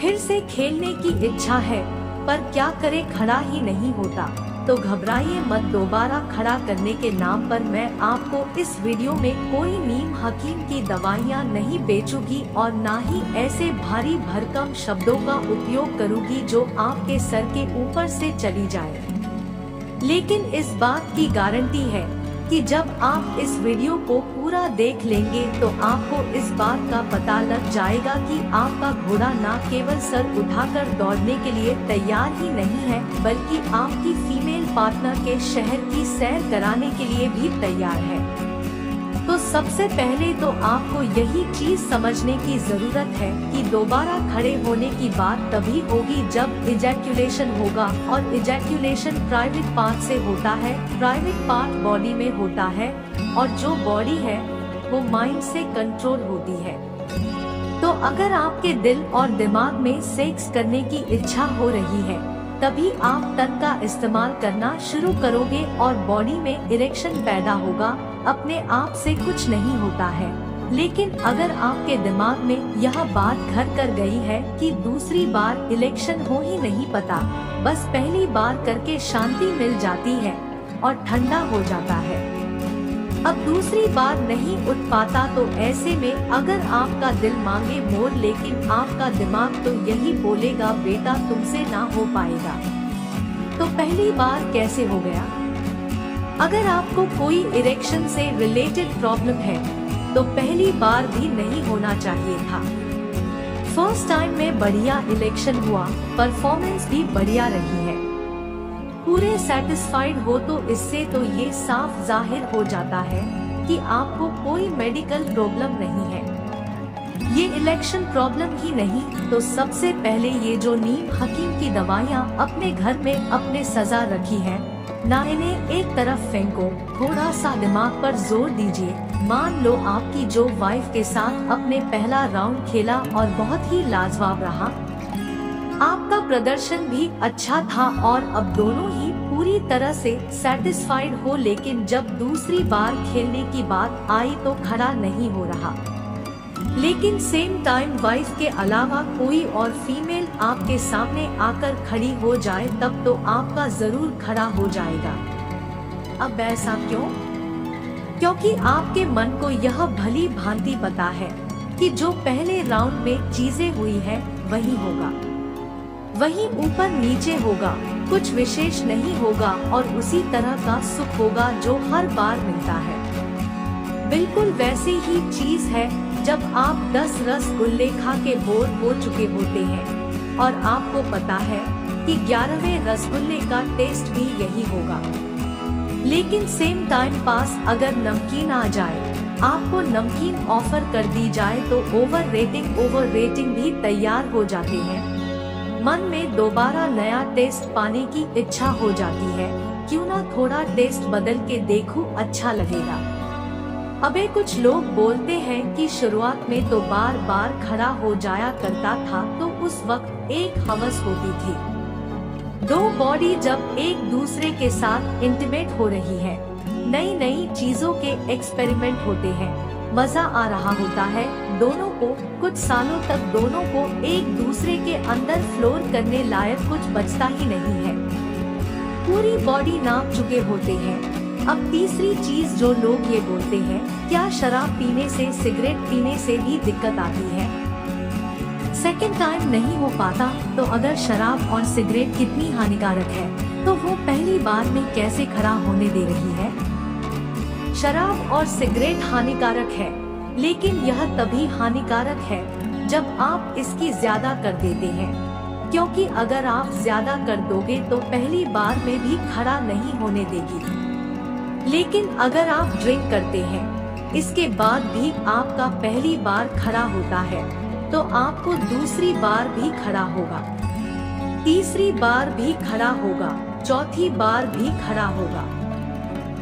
फिर से खेलने की इच्छा है, पर क्या करे, खड़ा ही नहीं होता। तो घबराइए मत, दोबारा खड़ा करने के नाम पर मैं आपको इस वीडियो में कोई नीम हकीम की दवाइयाँ नहीं बेचूंगी और ना ही ऐसे भारी भरकम शब्दों का उपयोग करूंगी जो आपके सर के ऊपर से चली जाए। लेकिन इस बात की गारंटी है कि जब आप इस वीडियो को पूरा देख लेंगे तो आपको इस बात का पता लग जाएगा कि आपका घोड़ा न केवल सर उठाकर दौड़ने के लिए तैयार ही नहीं है, बल्कि आपकी फीमेल पार्टनर के शहर की सैर कराने के लिए भी तैयार है। तो सबसे पहले तो आपको यही चीज समझने की जरूरत है कि दोबारा खड़े होने की बात तभी होगी जब इजैक्यूलेशन होगा, और इजैक्यूलेशन प्राइवेट पार्ट से होता है। प्राइवेट पार्ट बॉडी में होता है और जो बॉडी है वो माइंड से कंट्रोल होती है। तो अगर आपके दिल और दिमाग में सेक्स करने की इच्छा हो रही है, तभी आप तन का इस्तेमाल करना शुरू करोगे और बॉडी में इरेक्शन पैदा होगा। अपने आप से कुछ नहीं होता है। लेकिन अगर आपके दिमाग में यह बात घर कर गई है कि दूसरी बार इलेक्शन हो ही नहीं पता, बस पहली बार करके शांति मिल जाती है और ठंडा हो जाता है, अब दूसरी बार नहीं उठ पाता, तो ऐसे में अगर आपका दिल मांगे मोर लेकिन आपका दिमाग तो यही बोलेगा बेटा तुमसे ना हो पाएगा, तो पहली बार कैसे हो गया। अगर आपको कोई इरेक्शन से रिलेटेड प्रॉब्लम है तो पहली बार भी नहीं होना चाहिए था। फर्स्ट टाइम में बढ़िया इलेक्शन हुआ, परफॉर्मेंस भी बढ़िया रही है, पूरे सेटिस्फाइड हो, तो इससे तो ये साफ जाहिर हो जाता है कि आपको कोई मेडिकल प्रॉब्लम नहीं है। ये इलेक्शन प्रॉब्लम ही नहीं तो सबसे पहले ये जो नीम हकीम की दवाइयाँ अपने घर में अपने सजा रखी है, ना इन्हें एक तरफ फेंको, थोड़ा सा दिमाग पर जोर दीजिए। मान लो आपकी जो वाइफ के साथ अपने पहला राउंड खेला और बहुत ही लाजवाब रहा, आपका प्रदर्शन भी अच्छा था और अब दोनों ही पूरी तरह से सेटिस्फाइड हो, लेकिन जब दूसरी बार खेलने की बात आई तो खड़ा नहीं हो रहा। लेकिन सेम टाइम वाइफ के अलावा कोई और फीमेल आपके सामने आकर खड़ी हो जाए तब तो आपका जरूर खड़ा हो जाएगा। अब ऐसा क्यों? क्योंकि आपके मन को यह भली भांति पता है कि जो पहले राउंड में चीजें हुई है वही होगा, वही ऊपर नीचे होगा, कुछ विशेष नहीं होगा और उसी तरह का सुख होगा जो हर बार मिलता है। बिल्कुल वैसी ही चीज है जब आप 10 रसगुल्ले खा के बोर हो चुके होते हैं और आपको पता है कि 11वें रसगुल्ले का टेस्ट भी यही होगा, लेकिन सेम टाइम पास अगर नमकीन आ जाए, आपको नमकीन ऑफर कर दी जाए तो ओवर रेटिंग भी तैयार हो जाते हैं। मन में दोबारा नया टेस्ट पाने की इच्छा हो जाती है, क्यों ना थोड़ा टेस्ट बदल के देखूं, अच्छा लगेगा। अबे कुछ लोग बोलते हैं कि शुरुआत में तो बार बार खड़ा हो जाया करता था, तो उस वक्त एक हवस होती थी। दो बॉडी जब एक दूसरे के साथ इंटीमेट हो रही है, नई नई चीजों के एक्सपेरिमेंट होते हैं, मजा आ रहा होता है दोनों को। कुछ सालों तक दोनों को एक दूसरे के अंदर फ्लोर करने लायक कुछ बचता ही नहीं है, पूरी बॉडी नाप चुके होते हैं। अब तीसरी चीज जो लोग ये बोलते हैं, क्या शराब पीने से, सिगरेट पीने से भी दिक्कत आती है? सेकेंड टाइम नहीं हो पाता, तो अगर शराब और सिगरेट कितनी हानिकारक है तो वो पहली बार में कैसे खड़ा होने दे रही है? शराब और सिगरेट हानिकारक है, लेकिन यह तभी हानिकारक है जब आप इसकी ज्यादा कर देते हैं, क्योंकि अगर आप ज्यादा कर दोगे तो पहली बार में भी खड़ा नहीं होने देगी। लेकिन अगर आप ड्रिंक करते हैं, इसके बाद भी आपका पहली बार खड़ा होता है, तो आपको दूसरी बार भी खड़ा होगा, तीसरी बार भी खड़ा होगा, चौथी बार भी खड़ा होगा।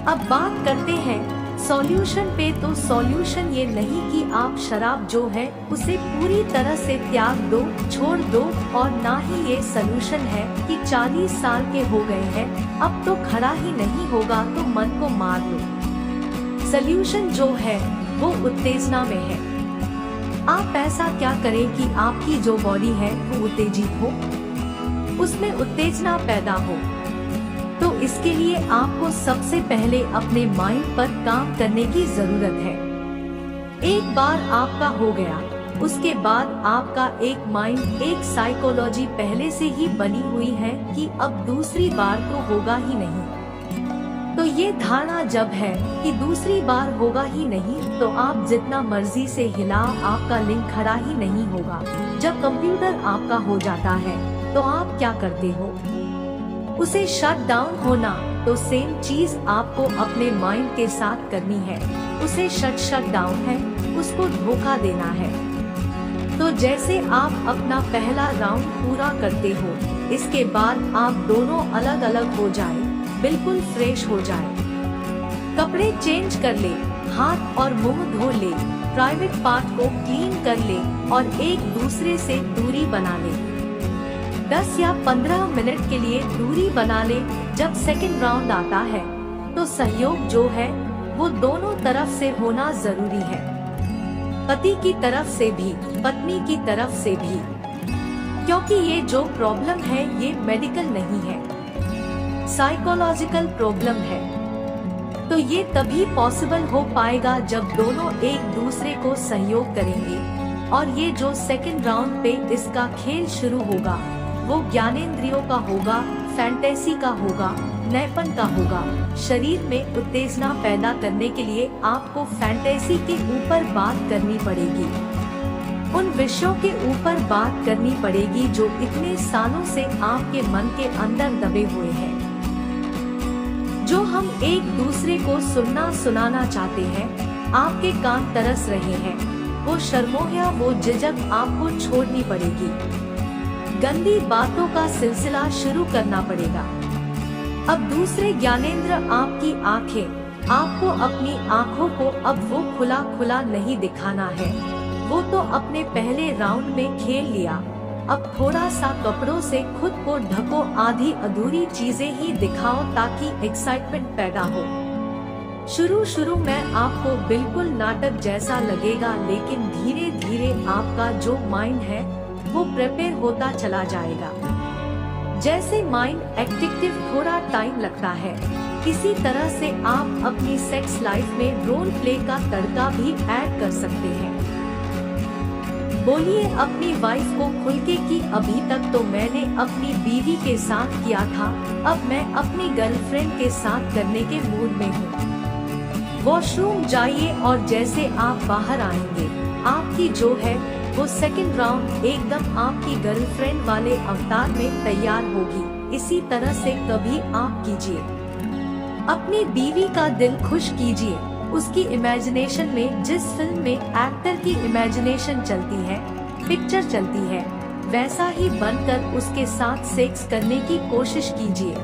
अब बात करते हैं सॉल्यूशन पे, तो सॉल्यूशन ये नहीं कि आप शराब जो है उसे पूरी तरह से त्याग दो, छोड़ दो, और ना ही ये सॉल्यूशन है कि 40 साल के हो गए हैं अब तो खड़ा ही नहीं होगा तो मन को मार लो। सॉल्यूशन जो है वो उत्तेजना में है। आप ऐसा क्या करें कि आपकी जो बॉडी है वो उत्तेजित हो, उसमें उत्तेजना पैदा हो। तो इसके लिए आपको सबसे पहले अपने माइंड पर काम करने की जरूरत है। एक बार आपका हो गया, उसके बाद आपका एक माइंड, एक साइकोलॉजी पहले से ही बनी हुई है कि अब दूसरी बार तो होगा ही नहीं। तो ये धारणा जब है कि दूसरी बार होगा ही नहीं, तो आप जितना मर्जी से हिलाओ, आपका लिंक खड़ा ही नहीं होगा। जब कंप्यूटर आपका हो जाता है तो आप क्या करते हो, उसे शट डाउन होना। तो सेम चीज आपको अपने माइंड के साथ करनी है, उसे शट डाउन है, उसको धोखा देना है। तो जैसे आप अपना पहला राउंड पूरा करते हो, इसके बाद आप दोनों अलग अलग हो जाए, बिल्कुल फ्रेश हो जाए, कपड़े चेंज कर ले, हाथ और मुंह धो ले, प्राइवेट पार्ट को क्लीन कर ले और एक दूसरे से दूरी बना ले। 10 या 15 मिनट के लिए दूरी बना ले। जब सेकंड राउंड आता है तो सहयोग जो है वो दोनों तरफ से होना जरूरी है, पति की तरफ से भी, पत्नी की तरफ से भी, क्योंकि ये जो प्रॉब्लम है ये मेडिकल नहीं है, साइकोलॉजिकल प्रॉब्लम है। तो ये तभी पॉसिबल हो पाएगा जब दोनों एक दूसरे को सहयोग करेंगे। और ये जो सेकंड राउंड पे इसका खेल शुरू होगा वो ज्ञानेंद्रियों का होगा, फैंटेसी का होगा, नएपन का होगा। शरीर में उत्तेजना पैदा करने के लिए आपको फैंटेसी के ऊपर बात करनी पड़ेगी, उन विषयों के ऊपर बात करनी पड़ेगी जो इतने सालों से आपके मन के अंदर दबे हुए हैं, जो हम एक दूसरे को सुनना सुनाना चाहते हैं। आपके कान तरस रहे हैं, वो शर्मोह, वो झिझक आपको छोड़नी पड़ेगी, गंदी बातों का सिलसिला शुरू करना पड़ेगा। अब दूसरे ज्ञानेंद्र आपकी आंखें, आपको अपनी आंखों को अब वो खुला खुला नहीं दिखाना है, वो तो अपने पहले राउंड में खेल लिया। अब थोड़ा सा कपड़ों से खुद को ढको, आधी अधूरी चीजें ही दिखाओ ताकि एक्साइटमेंट पैदा हो। शुरू में आपको बिल्कुल नाटक जैसा लगेगा, लेकिन धीरे धीरे आपका जो माइंड है वो प्रिपेयर होता चला जाएगा। जैसे माइंड एक्टिव थोड़ा टाइम लगता है, इसी तरह से आप अपनी सेक्स लाइफ में रोल प्ले का तड़का भी ऐड कर सकते हैं। बोलिए अपनी वाइफ को खुल के कि अभी तक तो मैंने अपनी बीवी के साथ किया था, अब मैं अपनी गर्लफ्रेंड के साथ करने के मूड में हूँ। वॉशरूम जाइए और जैसे आप बाहर आएंगे, आपकी जो है वो सेकंड राउंड एकदम आपकी गर्लफ्रेंड वाले अवतार में तैयार होगी। इसी तरह से कभी आप कीजिए, अपनी बीवी का दिल खुश कीजिए, उसकी इमेजिनेशन में जिस फिल्म में एक्टर की इमेजिनेशन चलती है, पिक्चर चलती है, वैसा ही बनकर उसके साथ सेक्स करने की कोशिश कीजिए।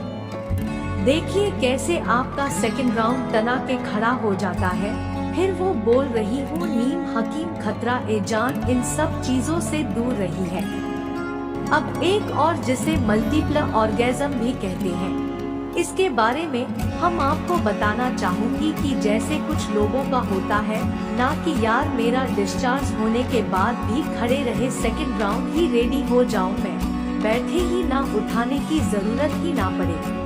देखिए कैसे आपका सेकंड राउंड तना के खड़ा हो जाता है। फिर वो बोल रही हूँ नीम हकीम खतरा ए जान इन सब चीजों से दूर रही है। अब एक और जिसे मल्टीपल ऑर्गेज्म भी कहते हैं, इसके बारे में हम आपको बताना चाहूंगी कि जैसे कुछ लोगों का होता है ना कि यार मेरा डिस्चार्ज होने के बाद भी खड़े रहे, सेकंड राउंड ही रेडी हो जाऊं मैं, बैठे ही ना, उठाने की जरूरत ही ना पड़े।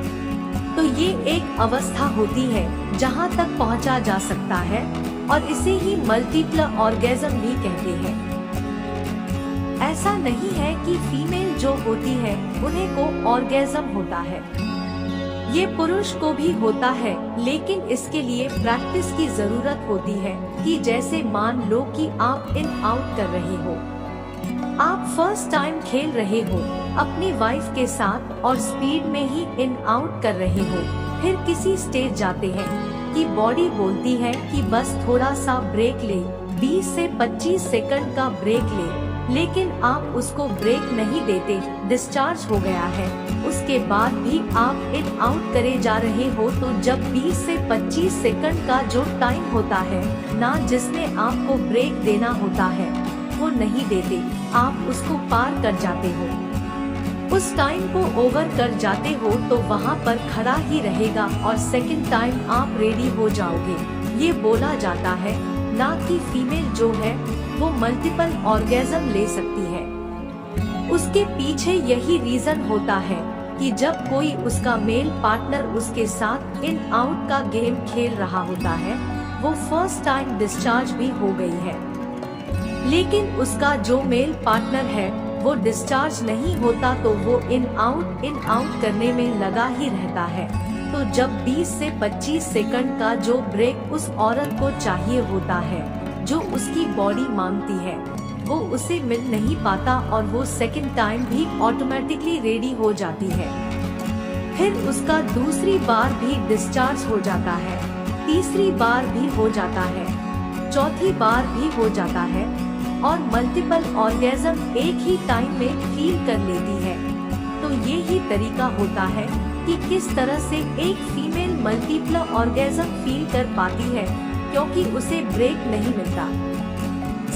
तो ये एक अवस्था होती है जहां तक पहुंचा जा सकता है और इसे ही मल्टीपल ऑर्गेज्म भी कहते हैं। ऐसा नहीं है कि फीमेल जो होती है उन्हें को ऑर्गेज्म होता है, ये पुरुष को भी होता है, लेकिन इसके लिए प्रैक्टिस की जरूरत होती है। कि जैसे मान लो कि आप इन आउट कर रहे हो, आप फर्स्ट टाइम खेल रहे हो अपनी वाइफ के साथ और स्पीड में ही इन आउट कर रहे हो, फिर किसी स्टेज जाते हैं कि बॉडी बोलती है कि बस थोड़ा सा ब्रेक ले, 20 से 25 सेकंड का ब्रेक ले, लेकिन आप उसको ब्रेक नहीं देते, डिस्चार्ज हो गया है, उसके बाद भी आप इन आउट करे जा रहे हो। तो जब 20 से 25 सेकंड का जो टाइम होता है ना, जिसमें आपको ब्रेक देना होता है, वो नहीं देते, आप उसको पार कर जाते हो, उस टाइम को ओवर कर जाते हो, तो वहाँ पर खड़ा ही रहेगा और सेकंड टाइम आप रेडी हो जाओगे। ये बोला जाता है ना कि फीमेल जो है वो मल्टीपल ऑर्गेज़म ले सकती है। उसके पीछे यही रीजन होता है कि जब कोई उसका मेल पार्टनर उसके साथ इन आउट का गेम खेल रहा होता है, वो फर्स्ट टाइम डिस्चार्ज भी हो गई है, लेकिन उसका जो मेल पार्टनर है वो डिस्चार्ज नहीं होता, तो वो इन आउट करने में लगा ही रहता है। तो जब 20 से 25 सेकंड का जो ब्रेक उस औरत को चाहिए होता है, जो उसकी बॉडी मांगती है, वो उसे मिल नहीं पाता और वो सेकंड टाइम भी ऑटोमेटिकली रेडी हो जाती है। फिर उसका दूसरी बार भी डिस्चार्ज हो जाता है, तीसरी बार भी हो जाता है, चौथी बार भी हो जाता है और मल्टीपल ऑर्गेज़म एक ही टाइम में फील कर लेती है। तो ये ही तरीका होता है कि किस तरह से एक फीमेल मल्टीपल ऑर्गेज़म फील कर पाती है, क्योंकि उसे ब्रेक नहीं मिलता।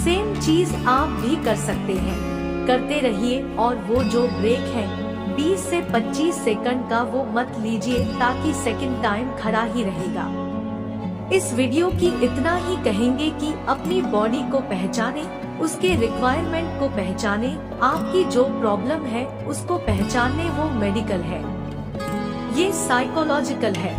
सेम चीज आप भी कर सकते हैं, करते रहिए और वो जो ब्रेक है 20 से 25 सेकंड का वो मत लीजिए, ताकि सेकंड टाइम खड़ा ही रहेगा। इस वीडियो की इतना ही कहेंगे कि अपनी बॉडी को पहचाने, उसके रिक्वायरमेंट को पहचाने, आपकी जो प्रॉब्लम है उसको पहचानने। वो मेडिकल है, ये साइकोलॉजिकल है।